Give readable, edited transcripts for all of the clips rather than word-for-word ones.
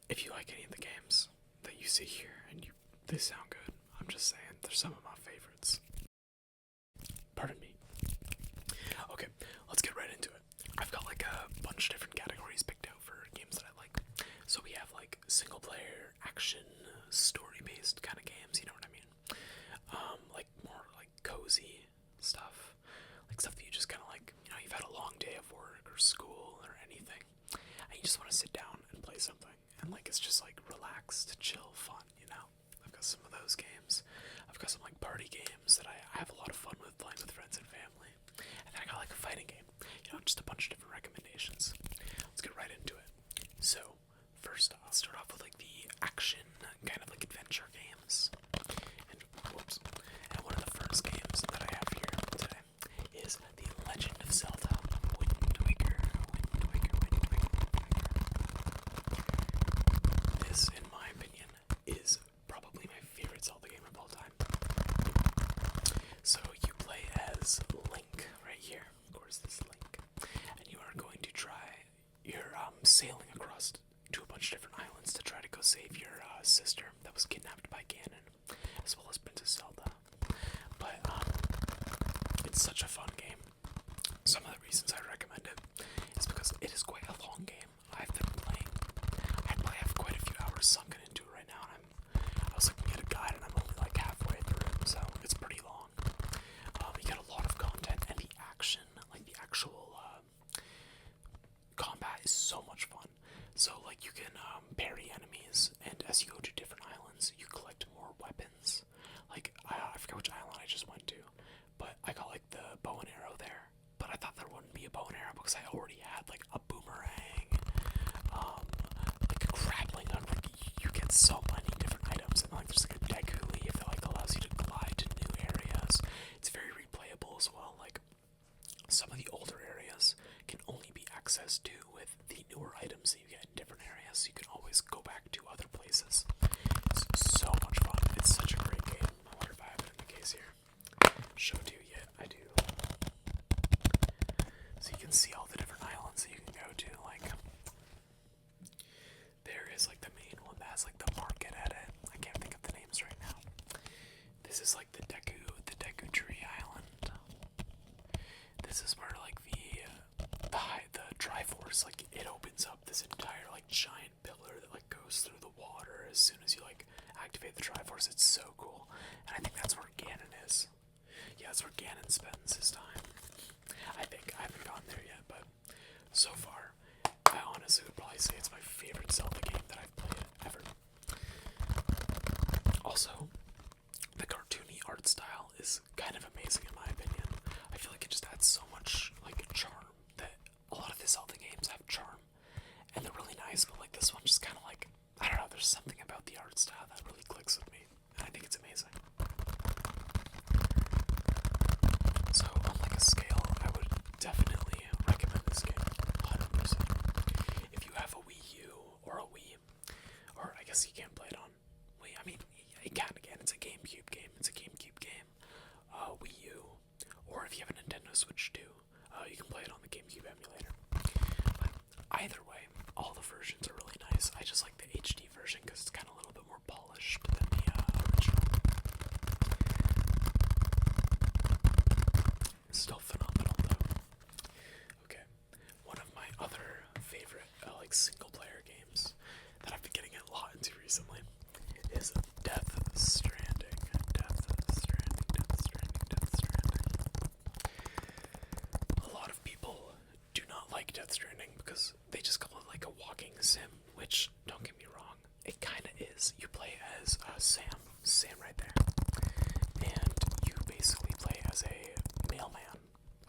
if you like any of the games that you see here and they sound good, I'm just saying they're some of my favorites. Pardon me. Okay, let's get right into it. I've got like a bunch of different categories picked out for games that I like. So we have like single player, action, story based kind of games, you know what I mean? Like more like cozy stuff. Like stuff that you just kind of like, you've had a long day of work or school or anything, and you just want to sit down and play something. And like it's just like relaxed, chill, fun. I've got some of those games. I've got some like party games that I have a lot of fun with playing with friends and family. And then I got like a fighting game. Just a bunch of different recommendations. Let's get right into it. So, first I'll start off with like the action kind of like adventure games. And one of the first games that I have here today is The Legend of Zelda Wind Waker. This, in my opinion, is probably my favorite Zelda game of all time. So you play as Link right here. Of course, this Link. And you are going to try, you're sailing across to a bunch of different islands to try to go save your sister that was kidnapped by Ganon, as well as Princess Zelda. But it's such a fun game. Some of the reasons I recommend it is because it is quite a long game. I've been playing. I probably have quite a few hours sunken into it right now, and I was looking at a guide, and I'm only like halfway through, so it's pretty long. You get a lot of content, and the action, like the actual combat, is so much fun. So like you can parry enemies, and as you go to different islands, you collect more weapons. Like I forget which island I just went to, but I got like the bow and arrow there. But I thought there wouldn't be a bow and arrow because I already had like a boomerang, like a grappling hook. Like you get so many different items, and like there's like a deku leaf that like allows you to glide to new areas. It's very replayable as well. Like some of the older areas can only be accessed to with the newer items that you get in different areas, so you can always go back to other places. It's so much fun. It's such a great game. I wonder if I have it in the case here. Show it to you yet? I do. So you can see all the different islands that you can go to. Like there is like the main one that has like the market at it. I can't think of the names right now. This is like the Deku Tree Island. This is where like the Triforce, like it opens up this entire like giant pillar that like goes through the water as soon as you like activate the Triforce. It's so cool. And I think that's where Ganon is. Yeah, that's where Ganon spends his time. I think. I haven't gotten there yet, but so far, I honestly would probably say it's my favorite Zelda game that I've played ever. Also, the cartoony art style is kind of amazing in my opinion. I feel like it just adds so much like charm, that a lot of the Zelda games have charm, and they're really nice, but like this one just kind of like, I don't know, there's something about the art style that really clicks with me, and I think it's amazing. So on like a scale, I would definitely recommend this game, 100%. If you have a Wii U or a Wii, or I guess you can't play it on Wii, I mean, you can again, it's a GameCube game, Wii U, or if you have a Nintendo Switch too, you can play it on the GameCube emulator. But either way, all the versions are really nice. I just like the HD version because it's kind of a little bit more polished than the original. Still phenomenal though. Okay, one of my other favorite like single player games that I've been getting a lot into recently is Death Stranding. A lot of people do not like Death Stranding because they just call it like a walking sim, which, don't get me wrong, it kinda is. You play as Sam right there, and you basically play as a mailman,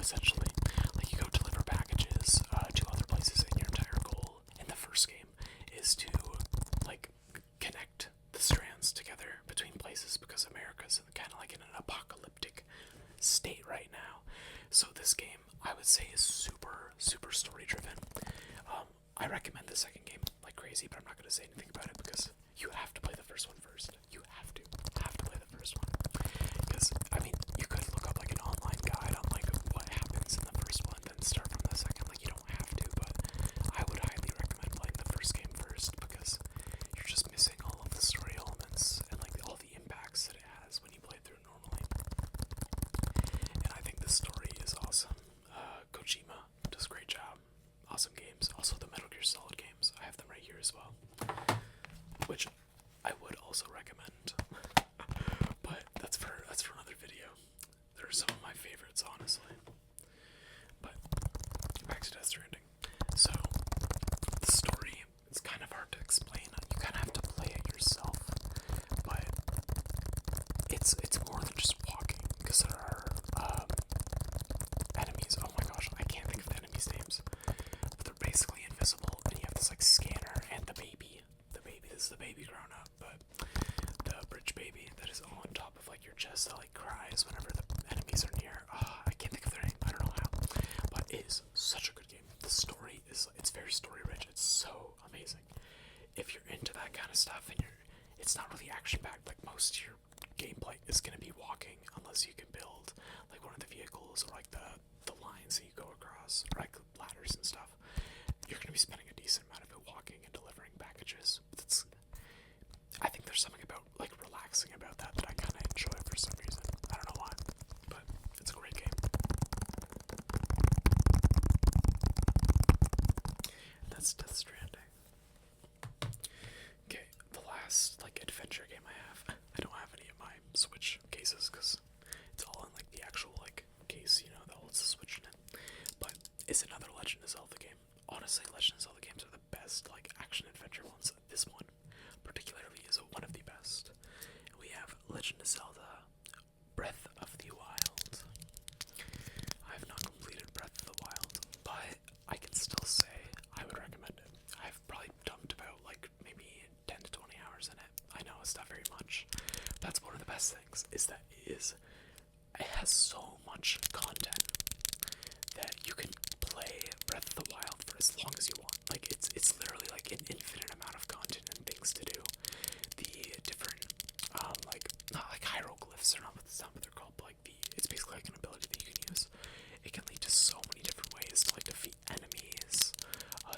essentially. Like you go deliver packages to other places, and your entire goal in the first game is to like connect the strands together between places, because America's kind of like in an apocalyptic state right now. So this game, I would say, is super story driven. I recommend the second game like crazy, but I'm not going to say anything about it because you have to play the first one first. You have to play the first one, because I mean, you could look up like an online guide on like what happens in the first one, then start from the second. Like you don't have to, but I would highly recommend playing the first game first, because as well, which I would also recommend. But that's for another video. They're some of my favorites, honestly. But back to Death Stranding. So the story is kind of hard to explain. You kind of have to play it yourself. But it's more than just walking, because there are enemies. Oh my gosh, I can't think of the enemies' names. But they're basically invisible, and you have this like scanner and the baby. This is the baby grown up, but the bridge baby that is on top of like your chest that like cries whenever the enemies are near. I can't think of their name. I don't know how, but it is such a good game. The story it's very story rich. It's so amazing. If you're into that kind of stuff and it's not really action packed. Like most of your gameplay is gonna be walking, unless you can build like one of the vehicles or like the lines that you go across, or like ladders and stuff. You're gonna be spending a decent amount of it walking and delivering packages. I think there's something about like relaxing about that I kind of enjoy for some reason. I don't know why, but it's a great game. That's Death Stranding. Okay, the last like adventure game I have. I don't have any of my Switch cases because it's all in like the actual like case, you know, that holds the Switch in it. But it's another Legend of Zelda game. Honestly, Legend of Zelda games are the best like action adventure ones. This one particularly is one of the best. We have Legend of Zelda Breath of the Wild. I have not completed Breath of the Wild, but I can still say I would recommend it. I've probably dumped about like maybe 10 to 20 hours in it. I know it's not very much. That's one of the best things, is that it has so much content that you can play Breath of the Wild for as long as you want. Like it's literally like an infinite amount of content and things to do. The different like not like hieroglyphs are not what they're called, but like it's basically like an ability that you can use. It can lead to so many different ways to like defeat enemies,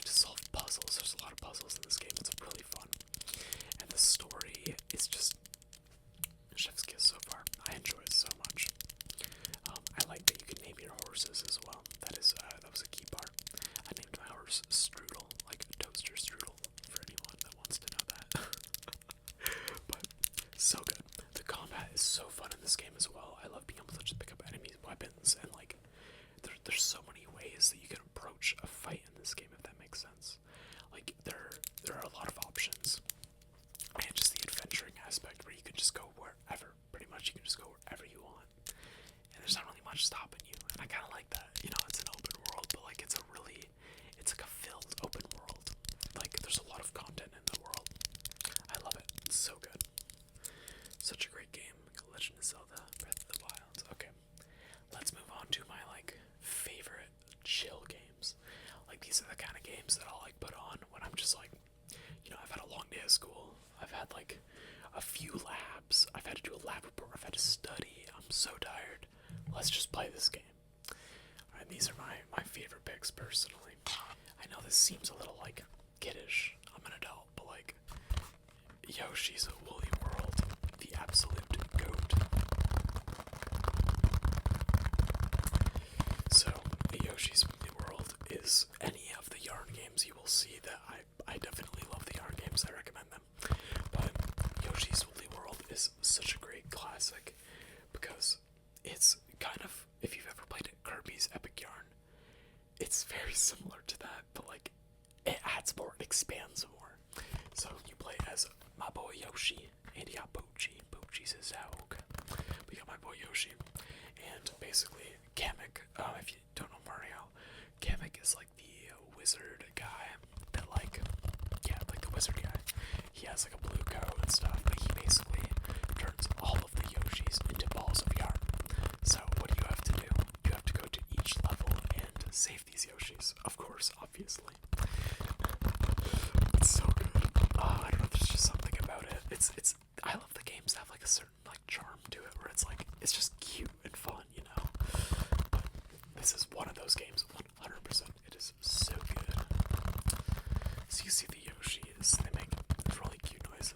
to solve puzzles. There's a lot of puzzles in this game. It's really fun, and the story is just chef's kiss so far. I enjoy it so much. I like that you can name your horses as well. That was a key part. I named my horse Strudel, like toaster strudel, for anyone that wants to know that. But so good. The combat is so fun in this game as well. I love being able to just pick up enemy weapons, and like there's so many ways that you can approach a fight in this game, if that makes sense. Like there are a lot of options, and just the adventuring aspect where you can just go wherever. Pretty much, you can just go wherever you want. And there's not really much stopping you, and I kind of like that. You know, it's an open world, but like it's like a filled open world. Like there's a lot of content in the world. I love it. It's so good. Such a great game. Legend of Zelda Breath of the Wild. Okay, let's move on to my like favorite chill games. Like these are the kind of games that I'll like put on when I'm just like, you know, I've had a long day of school. I've had like a few labs. I've had to do a lab report. I've had to study. I'm so tired. Let's just play this game. Alright, these are my favorite picks personally. I know this seems a little like kiddish. I'm an adult, but like Yoshi's Woolly World, the absolute goat. So Yoshi's Woolly World is any of the yarn games you will see that I definitely love the yarn games. I recommend them. But Yoshi's Woolly World is such a great classic because it's kind of, if you've ever played Kirby's Epic Yarn, it's very similar to that, but like it adds more, it expands more. So you play as my boy Yoshi, and you got Pochi. Pochi's his dog. We got my boy Yoshi, and basically Kamek. If you don't know Mario, Kamek is like the wizard guy that like, yeah, like the wizard guy. He has like a blue coat and stuff, but he basically turns all of the Yoshis into balls of yarn. So what do you have to do? You have to go to each level and save these Yoshis, of course, obviously. It's so good. I don't know, there's just something about it. It's I love the games that have like a certain like charm to it, where it's like it's just cute and fun, you know. But this is one of those games, 100%. It is so good. So you see the Yoshis, they make really cute noises.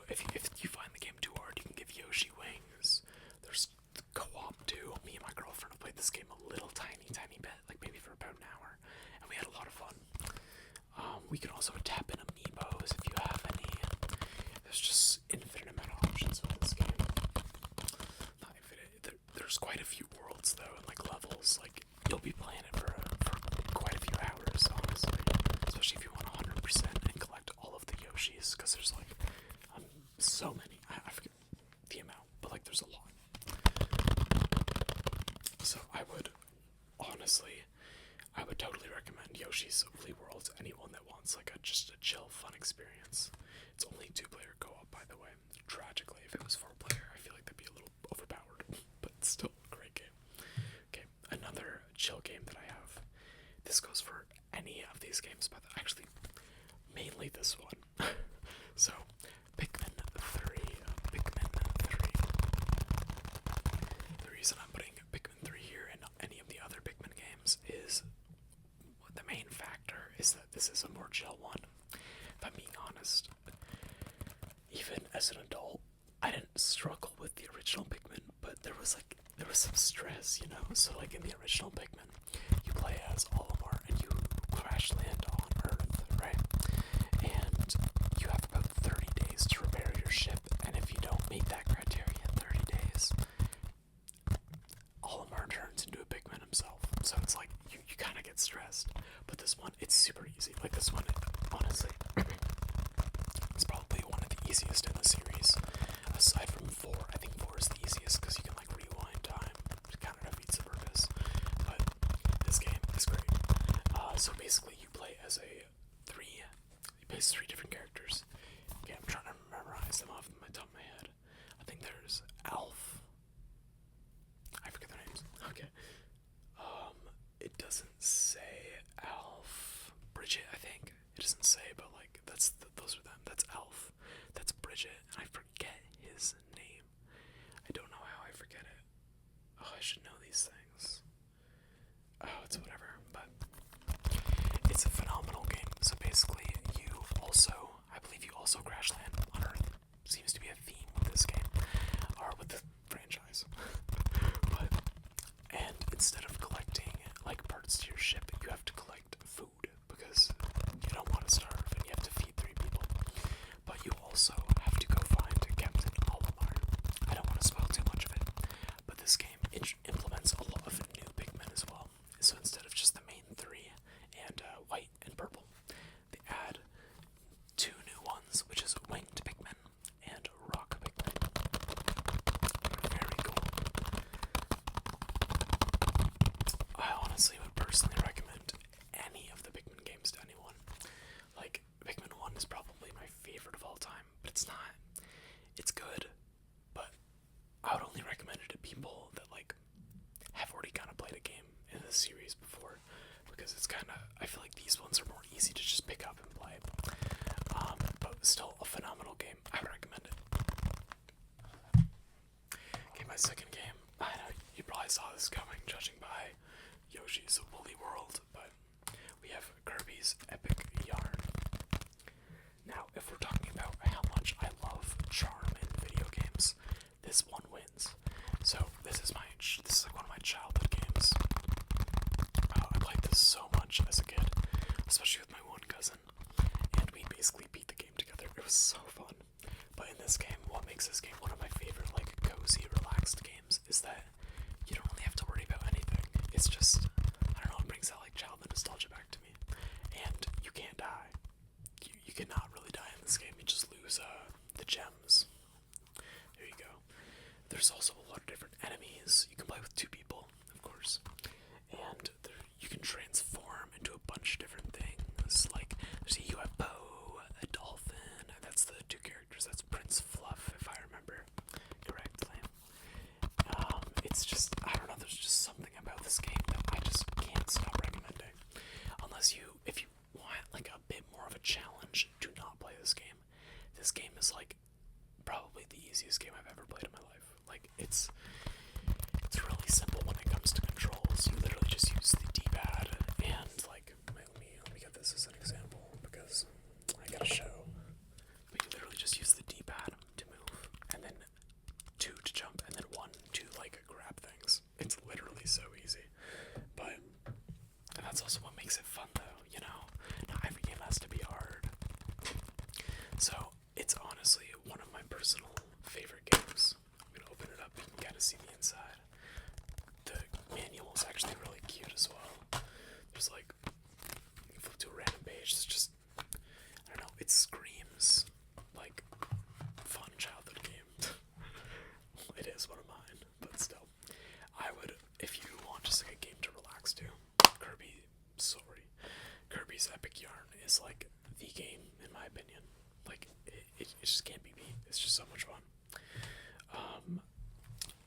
if you find the game too hard, you can give Yoshi wings. There's co-op too. Me and my girlfriend have played this game a little tiny bit, like maybe for about an hour, and we had a lot of fun. We can also tap in amiibos if you have any. There's just infinite amount of options with this game. Not infinite. There's quite a few worlds though, and like levels. Like you'll be playing it for quite a few hours, honestly. Especially if you want 100% and collect all of the Yoshis, because there's like so many. I forget the amount, but like there's a lot. So I would totally recommend Yoshi's Woolly World to anyone that wants like just a chill, fun experience. It's only 2-player co-op, by the way. Tragically, if it was 4-player, I feel like that'd be a little overpowered, but still a great game. Okay, another chill game that I have. This goes for any of these games, but actually, mainly this one. So, Pikmin 3. The reason I'm putting Pikmin 3 here and not any of the other Pikmin games is the main factor is that this is a more chill one. If I'm being honest, even as an adult, I didn't struggle with the original Pikmin, but there was some stress, you know? So like in the original Pikmin, you play as Olimar and you crash land on Earth, right? And you have about 30 days to repair your ship, and if you don't meet that criteria in 30 days, Olimar turns into a Pikmin himself. So it's like, you kind of get stressed. But this one, it's super easy. Like this one, honestly, it's probably one of the easiest in the series. Aside from 4, I think 4 is the easiest because you can like rewind time. It kind of defeats the purpose. But this game is great. So basically you play as three different characters. Okay, I'm trying to memorize them off the top of my head. I think there's Alf. I forget their names. Okay. It doesn't say Alf. Bridget, I think. It doesn't say, but like those are them. That's Alf. That's Bridget, and I forget his name. I don't know how I forget it. Oh, I should know these things. Oh, it's whatever. But it's a phenomenal game. So basically, I believe you also crash land on Earth. Seems to be a theme with this game, or with the franchise. And instead of collecting like parts to your ship, you have to collect food because you don't want to starve and you have to feed 3 people. But you also have to go find Captain Olimar. I don't want to spoil too much of it, but this game implements a lot of new Pikmin as well. So instead of just the main 3 and white and purple, they add 2 new ones, which is winged Pikmin and rock Pikmin. Very cool. I honestly would personally recommend any of the Pikmin games to anyone. Like, Pikmin 1 is probably my favorite of all time, but it's not. It's good, but I would only recommend it to people that, like, have already kind of played a game in this series before, because it's kind of, I feel like these ones are more easy to just pick up and play. But still a phenomenal game. I would recommend it. Okay, my second game. I know you probably saw this coming, judging by Yoshi's Woolly World, but we have Kirby's Epic Yarn. Now, if we're talking about how much I love charm in video games, this one wins. So this is like one of my childhood games. I played this so much as a kid, especially with my one cousin, and we basically beat the game together. It was so fun. But in this game, what makes this game one of my favorite, like, cozy, relaxed games is that you don't really have to worry about anything. It's just, I don't know, it brings that like childhood nostalgia back to me. And you can't die. You cannot really die in this game. You just lose the gems. There you go. There's also a lot of different enemies. You can play with 2 people, of course. And you can transform into a bunch of different things. Like, there's a UFO, a dolphin, and that's the 2 characters. That's Prince Fluff, if I remember correctly. It's just, I don't know, there's just something about this game that I just can't stop recommending. If you want like a bit more of a challenge, do not play this game. This game is like probably the easiest game I've ever played in my life. Like it's really simple when it comes to controls. You literally just use the D-pad and like, let me get this as an example because I gotta show. But you literally just use the D-pad It's just so much fun.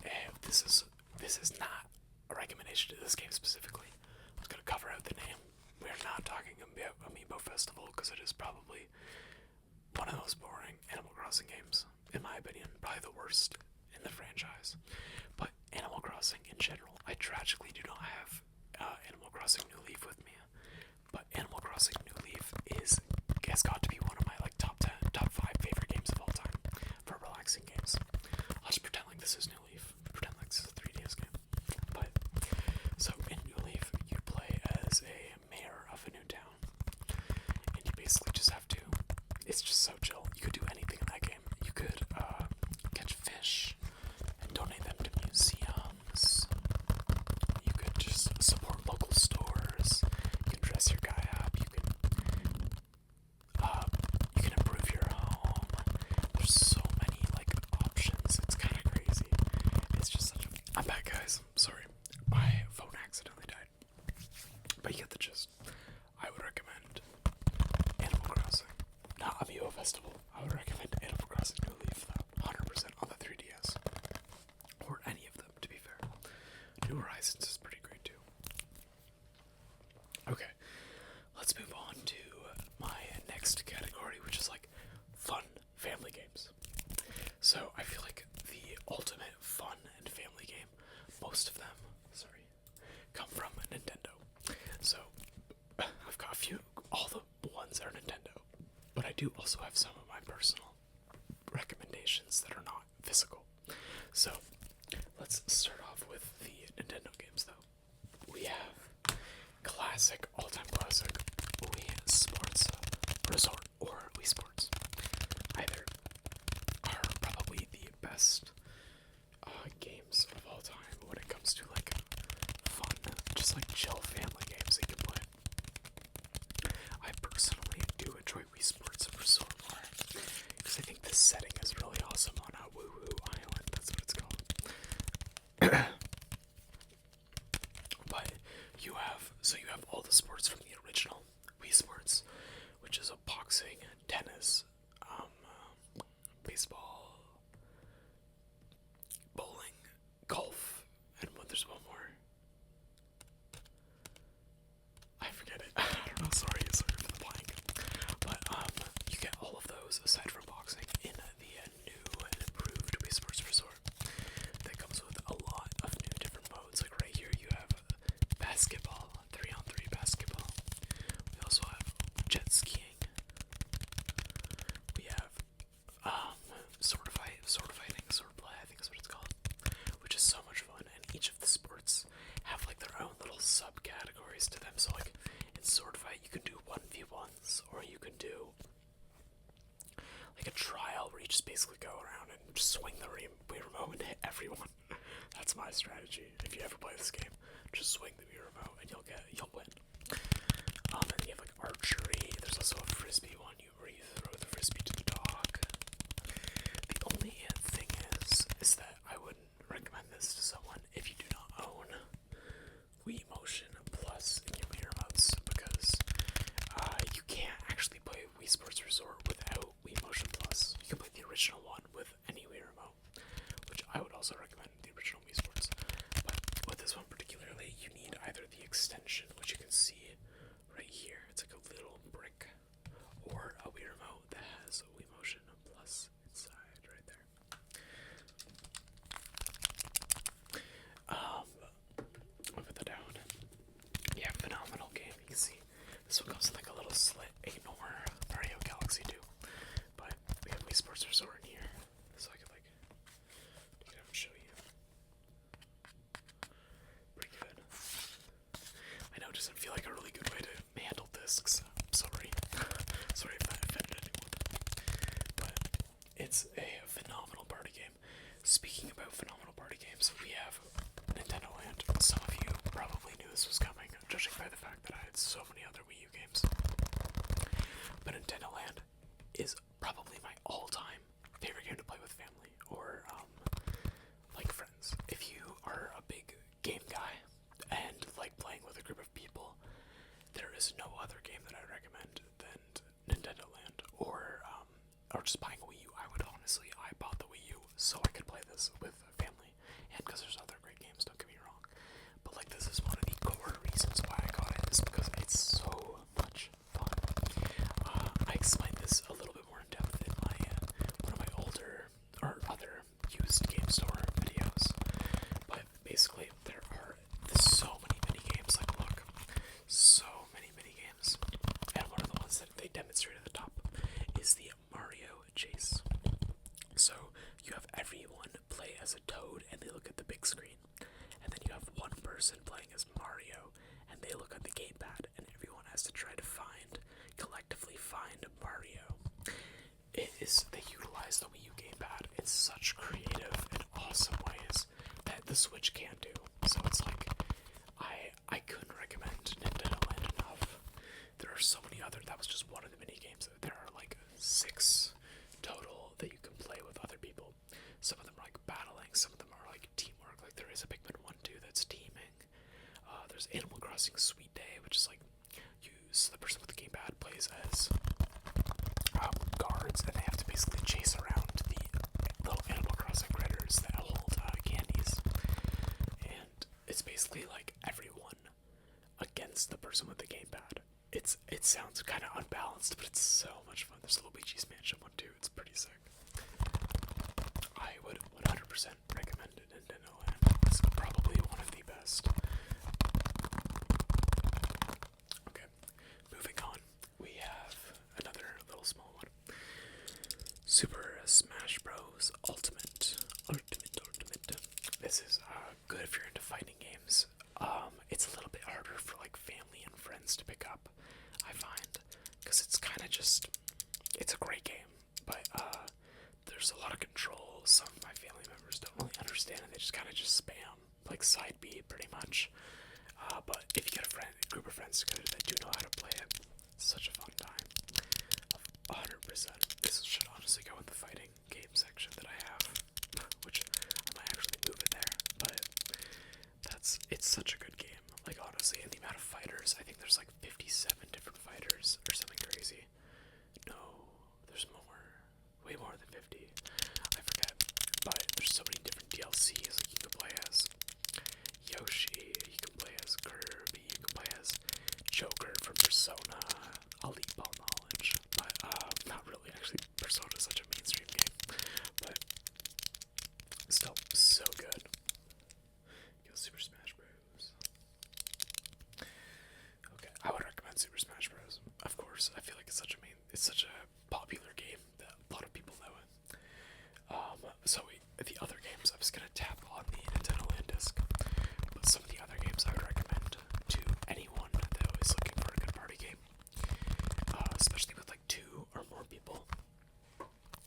And this is not a recommendation to this game specifically. I'm just gonna cover out the name. We are not talking about Amiibo Festival because it is probably one of the most boring Animal Crossing games, in my opinion. Probably the worst in the franchise. But Animal Crossing in general, I tragically do not have Animal Crossing New Leaf with me. But Animal Crossing New Leaf has got to be one of my like top 5 favorite games of all time for relaxing games. I'll just pretend like this is New Leaf. Pretend like this is a 3DS game. But so in New Leaf, you play as a mayor of a new town, and you basically just have to. It's just so chill. You could do anything in that game. You could catch fish and donate them to museums. You could just support local stores. You can dress your guy up. You can improve your home. There's so many like options. It's kind of crazy. It's just such a. I'm back, guys. Sorry, my phone accidentally died. But you get the gist. I would recommend Animal Crossing. Not Amiibo Festival. I would recommend Animal Crossing New Leaf, though. 100% on the 3DS. Or any of them, to be fair. New Horizons is pretty great, too. Okay, let's move on to my next category, which is like fun family games. So I feel like the ultimate fun and family game, most of them, come from Nintendo. So I've got a few, all the ones are Nintendo, but I do also have some of my personal recommendations that are not physical. So let's start off with the Nintendo games, though. We have classic, all-time classic Wii Sports Resort, or Wii Sports. Either are probably the best games of all time when it comes to like fun, just like chill family games that you can play. I personally do enjoy Wii Sports Resort more because I think this setting is really awesome on Woo Woo Island. That's what it's called. But you have all the sports from the original Wii Sports, which is a boxing, tennis, baseball, bowling, golf, and there's one more. I forget it. I don't know. Sorry for the blank. But you get all of those aside from boxing in the new and improved Wii Sports Resort. That comes with a lot of new different modes. Like right here, you have basketball, 3-on-3 basketball. We also have jet skiing. We have sword play, I think is what it's called, which is so much fun. And each of the sports have like their own little subcategories to them. So like in sword fight, you can do 1v1s, or you can do like a trial where you just basically go around and just swing the Wii remote and hit everyone. That's my strategy. If you ever play this game, just swing the Wii remote and you'll win. And then you have like archery. There's also a frisbee one where you throw the frisbee to the dog. The only thing is that I wouldn't recommend this to someone if you do not own Wii Motion Plus in your Wii remotes, because you can't actually play Wii Sports Resort without Wii Motion Plus. You can play the original one with any Wii remote, which I would also recommend the original Wii Sports. But with this one particularly, you need either the extension, which you can see right here. It's like a little brick, or a Wii remote that has a Wii Motion Plus inside right there. I'll put that down. Yeah, phenomenal game. You can see this one comes with like a little slit. Ignore Mario Galaxy 2. But we have Wii Sports Resort in here, so I could like take it out and show you. Pretty good. I know it doesn't feel like a really good way to handle discs. Sorry. Sorry if that offended anyone. But it's a phenomenal party game. Speaking about phenomenal party games, we have Nintendo Land. Some of you probably knew this was coming, judging by the fact that I had so many other Wii U games. But Nintendo Land is probably my all-time favorite game to play with family, or like friends. If you are a big game guy and like playing with a group of people, there is no other game that I recommend than Nintendo Land, or just buying a Wii U. I because with family, and because there's other great games, don't get me wrong. But like this is one of the core reasons why I got it, is because it's so much fun. I explained this a little bit more in depth in my one of my older or other used game store videos. But basically, there are so many mini games. Like, look, so many mini games, and one of the ones that they demonstrate at the top is the Mario Chase. So you have everyone play as a Toad, and they look at the big screen, and then you have one person playing as Mario, and they look at the gamepad, and everyone has to try to collectively find Mario. They utilize the Wii U gamepad in such creative and awesome ways that the Switch can't do. So it's like, I couldn't recommend Nintendo Land enough. There are so many other, that was just one of the mini games. There are like 6 total that you can play with other people. Some of them are like battling, some of them are like teamwork. Like there is a Pikmin 1-2 that's teaming. There's Animal Crossing Sweet Day, which is like the person with the gamepad plays as guards, and they have to basically chase around the little Animal Crossing critters that hold candies. And it's basically like everyone against the person with the gamepad. It sounds kind of unbalanced, but it's so much fun. There's a Luigi's Mansion 1 too. It's pretty sick. I would 100% recommend it. Nintendo Land. It's probably one of the best. Okay, moving on. We have another little small one. Super Smash Bros. Ultimate. This is good if you're into fighting games. It's a little bit harder for like family and friends to pick up, I find, because it's kind of just, it's a great game, but there's a lot of control. Some of my family members don't really understand, and they just kind of spam like side B pretty much. But if you get a group of friends together that do know how to play it, it's such a fun time. 100%. This should honestly go in the fighting game section that I have, which I might actually move it there. But it's such a good game. Like honestly, and the amount of fighters, I think there's like 57 different fighters or something crazy. No, there's more. Way more than 50. I forget. But there's so many different DLCs. Like you can play as Yoshi, you can play as Kirby, you can play as Joker from Persona. I'll leave all knowledge. But not really. Actually, Persona is such a mainstream game. But still so good. Go Super Smash Bros. Okay, I would recommend Super Smash Bros. Of course, I feel like it's such a popular game that a lot of people know it. The other games, I'm just gonna tap on the Nintendo Land disc. But some of the other games I would recommend to anyone that is looking for a good party game, especially with like 2 or more people.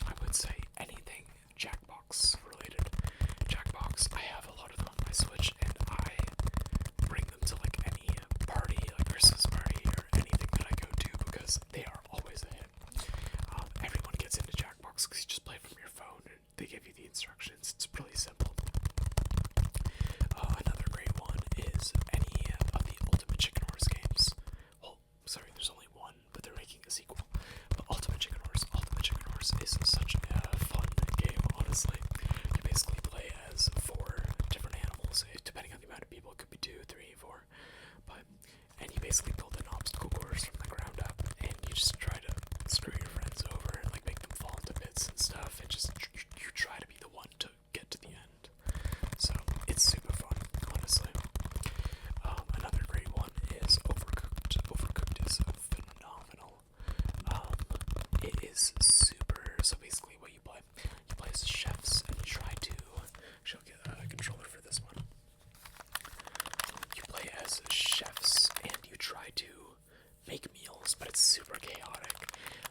I would say anything Jackbox related. Jackbox, I have a lot of them on my Switch, and I bring them to like any party, like Christmas party or anything that I go to, because they are always a hit. Everyone gets into Jackbox because you just play from your phone and they give you the instructions. It's really simple. Another great one is any of the Ultimate Chicken Horse games. Well, sorry, there's only one, but they're making a sequel. But Ultimate Chicken Horse is such a fun game, honestly. You basically play as 4 different animals, depending on the amount of people. It could be 2, 3, 4. And you basically build an obstacle course from the ground up, and you just try to screw your friends over and like make them fall into bits and stuff, and just you try to be the one to get to the end. So it's super fun, honestly. Another great one is Overcooked. Overcooked is phenomenal. It is super. So basically, what you play as chefs, and you try to. She'll get a controller for this one. You play as chefs, and you try to make meals, but it's super chaotic.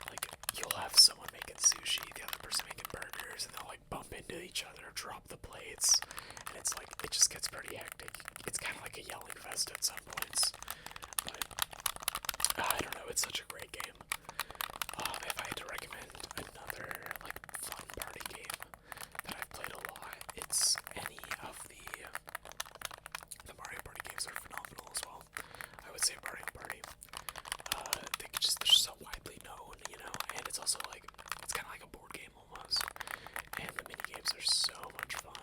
Like you'll have someone making sushi, the other person making burgers, and they'll like bump into each other, drop the plates, and it's like it just gets pretty hectic. It's kind of like a yelling fest at some points, but I don't know. It's such a great game. If I had to recommend another like fun party game that I've played a lot, it's any of the Mario Party games are phenomenal as well. I would say Mario Party. They're so widely known, you know, and it's also like it's kind of like a board game almost. And the mini games are so much fun.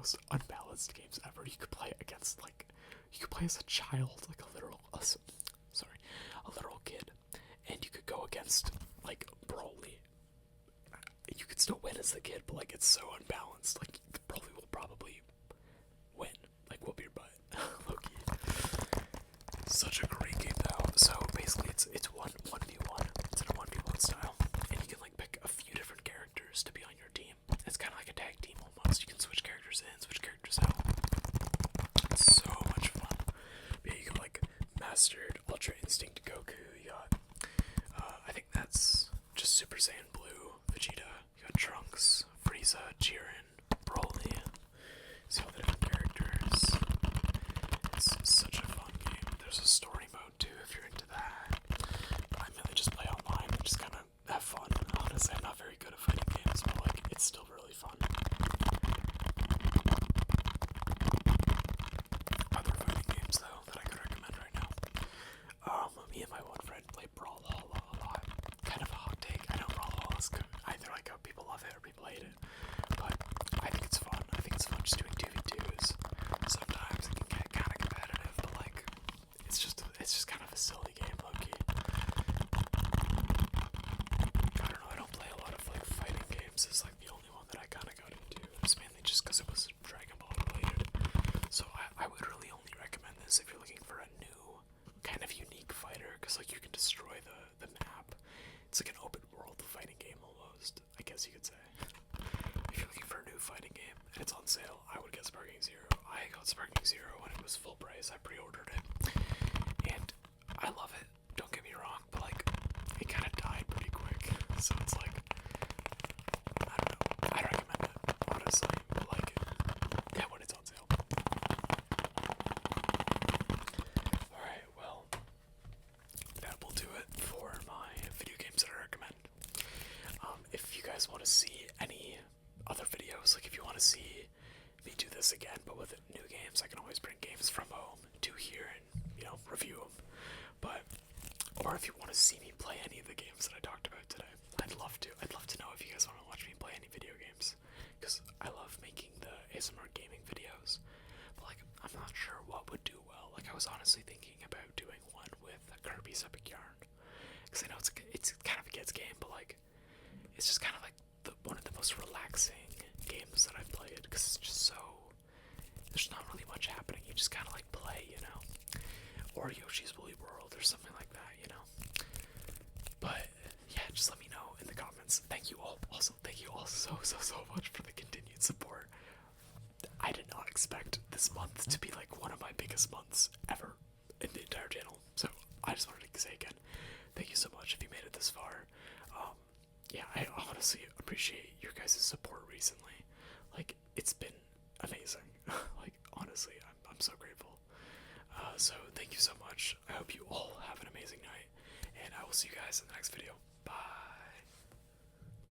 most unbalanced games ever. You could play against like, you could play as a child, like a literal, a literal kid, and you could go against like Broly. You could still win as the kid, but like it's so unbalanced. Like Broly will probably win, like whoop your butt. Loki. Such a great game though. So basically, it's one v one. It's in a 1v1 style, and you can like pick a few different characters to be on your team. It's kind of like a tag team almost. You can switch characters in, switch characters out. It's so much fun. But yeah, you got like Mastered, Ultra Instinct Goku. You got, I think that's just Super Saiyan Blue, Vegeta. You got Trunks, Frieza, Jiren, Broly. See all the different characters. It's such a fun game. There's a story mode too if you're into that. But I mainly just play online and just kind of have fun. Honestly, I'm not very good at fighting games, but like it's still really fun. Other fighting games though that I could recommend right now. Me and my one friend play Brawlhalla a lot. Kind of a hot take. I know Brawlhalla is good. Either like how people love it or people hate it. But I think it's fun. I think it's fun just doing 2v2s. Sometimes it can get kind of competitive, but like it's just kind of a silly game, low-key. I don't know, I don't play a lot of like fighting games. It's like the only one that I kind of got into. It's mainly just because it was Dragon Ball related. So I would really only recommend this if you're looking for a new, kind of unique fighter, because like you can destroy the map. It's like an open world fighting game almost, I guess you could say. If you're looking for a new fighting game and it's on sale, I would get Sparking Zero. I got Sparking Zero when it was full price. I pre-ordered it, and I love it. Don't get me wrong, but like it kind of died pretty quick. So it's like, I don't know. I'd recommend it honestly, but like yeah, when it's on sale. All right, well, that will do it for my video games that I recommend. If you guys want to see any other videos, like if you want to see me do this again but with new games, I can always bring games from home to here and, you know, review them. But, or if you want to see me play any of the games that I talked about today, I'd love to. I'd love to know if you guys want to watch me play any video games, because I love making the ASMR gaming videos. But like, I'm not sure what would do well. Like I was honestly thinking about doing one with Kirby's Epic Yarn, because I know it's kind of a kid's game, but like it's just kind of like one of the most relaxing games that I've played, because it's just so, there's not really much happening. You just kind of like play, you know, or Yoshi's Woolly World or something like that, you know. But yeah, just let me know in the comments. Thank you all. Also, thank you all so much for the continued support. I did not expect this month to be like one of my biggest months ever in the entire channel. So I just wanted to say again, thank you so much if you made it this far. Yeah, I honestly appreciate your guys' support recently. Like, it's been amazing. Like, honestly, I'm so grateful. So thank you so much. I hope you all have an amazing night, and I will see you guys in the next video.